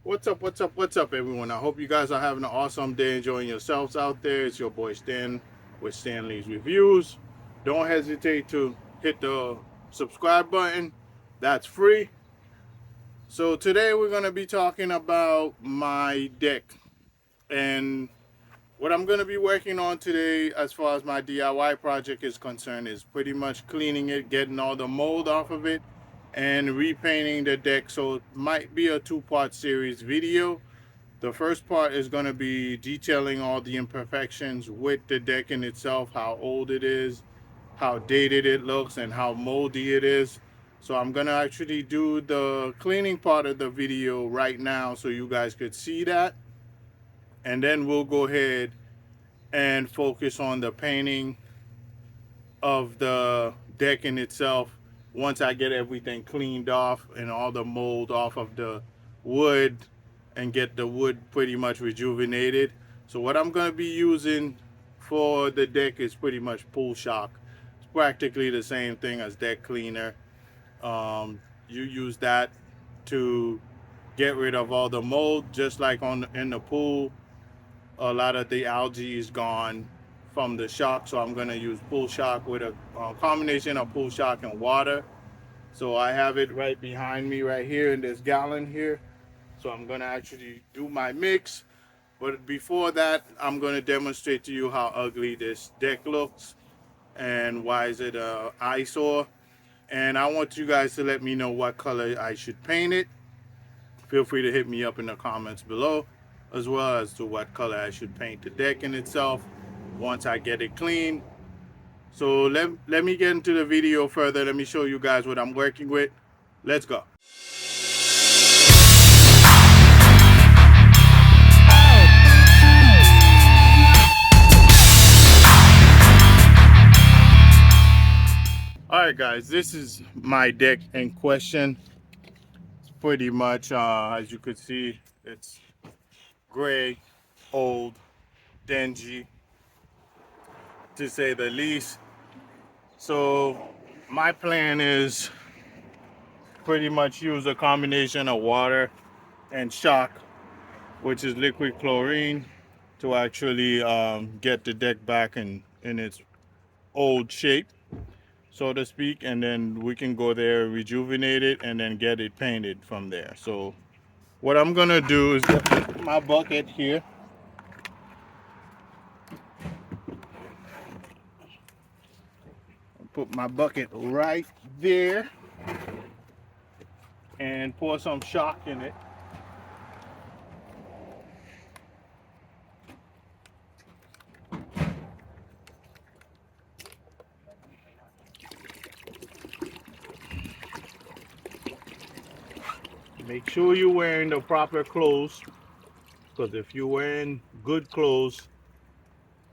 What's up, everyone? I hope you guys are having an awesome day, enjoying yourselves out there. It's your boy Stan with Stanley's Reviews. Don't hesitate to hit the subscribe button, that's free. So, today we're going to be talking about my deck. And what I'm going to be working on today, as far as my DIY project is concerned, is pretty much cleaning it, getting all the mold off of it, and repainting the deck. So, it might be a two-part series video. The first part is going to be detailing all the imperfections with the deck in itself, how old it is, how dated it looks, and how moldy it is. So I'm going to actually do the cleaning part of the video right now so you guys could see that. And then we'll go ahead and focus on the painting of the deck in itself once I get everything cleaned off and all the mold off of the wood and get the wood pretty much rejuvenated. So what I'm going to be using for the deck is pretty much pool shock. It's practically the same thing as deck cleaner. You use that to get rid of all the mold, just like in the pool. A lot of the algae is gone from the shock, so I'm going to use pool shock with a combination of pool shock and water. So I have it right behind me right here in this gallon here. So I'm going to actually do my mix. But before that, I'm going to demonstrate to you how ugly this deck looks and why is it a eyesore. And I want you guys to let me know what color I should paint it. Feel free to hit me up in the comments below, as well as to what color I should paint the deck in itself once I get it clean. So let me get into the video further. Let me show you guys what I'm working with. Let's go. Alright guys, this is my deck in question. It's pretty much, as you could see, it's gray, old, dingy, to say the least. So my plan is pretty much use a combination of water and shock, which is liquid chlorine, to actually get the deck back in its old shape, so to speak, and then we can go there, rejuvenate it, and then get it painted from there. So what I'm gonna do is get my bucket here, put my bucket right there, and pour some shock in it. Make sure you're wearing the proper clothes, because if you're wearing good clothes,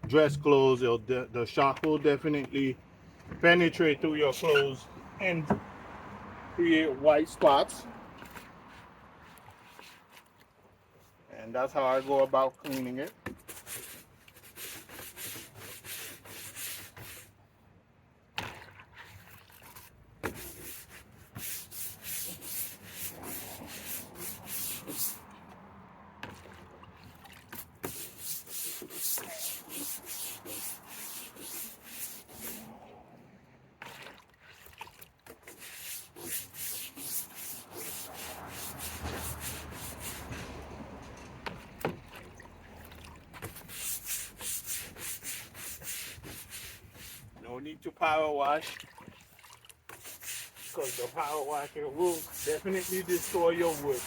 dress clothes, the shock will definitely penetrate through your clothes and create white spots. And that's how I go about cleaning it. No need to power wash, because the power washer will definitely destroy your wood.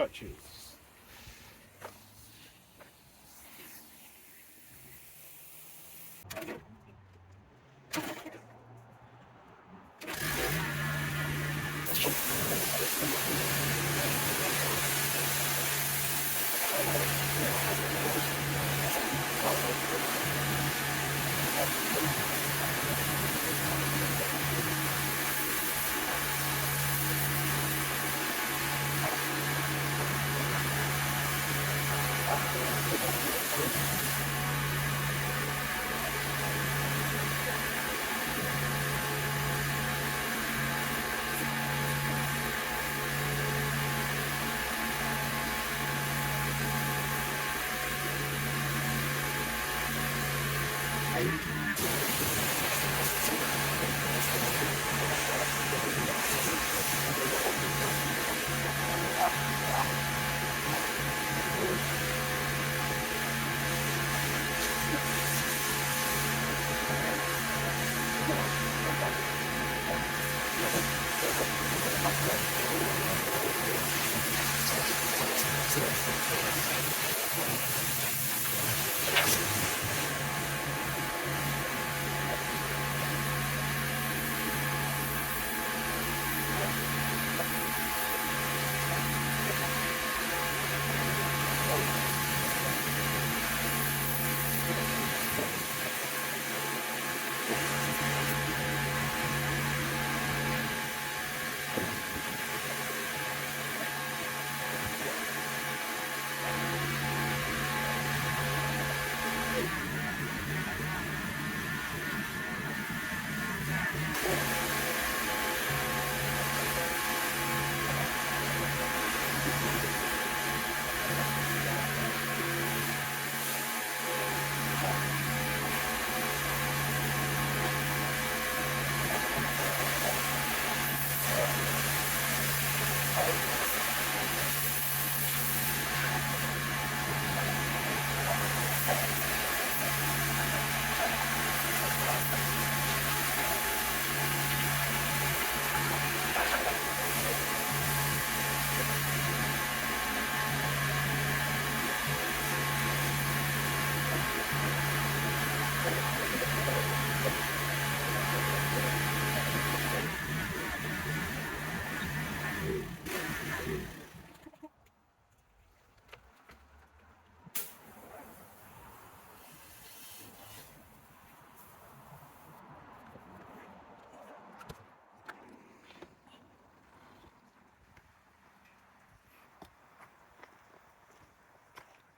touches.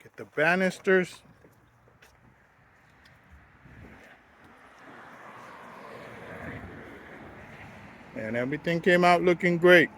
Get the banisters. And everything came out looking great.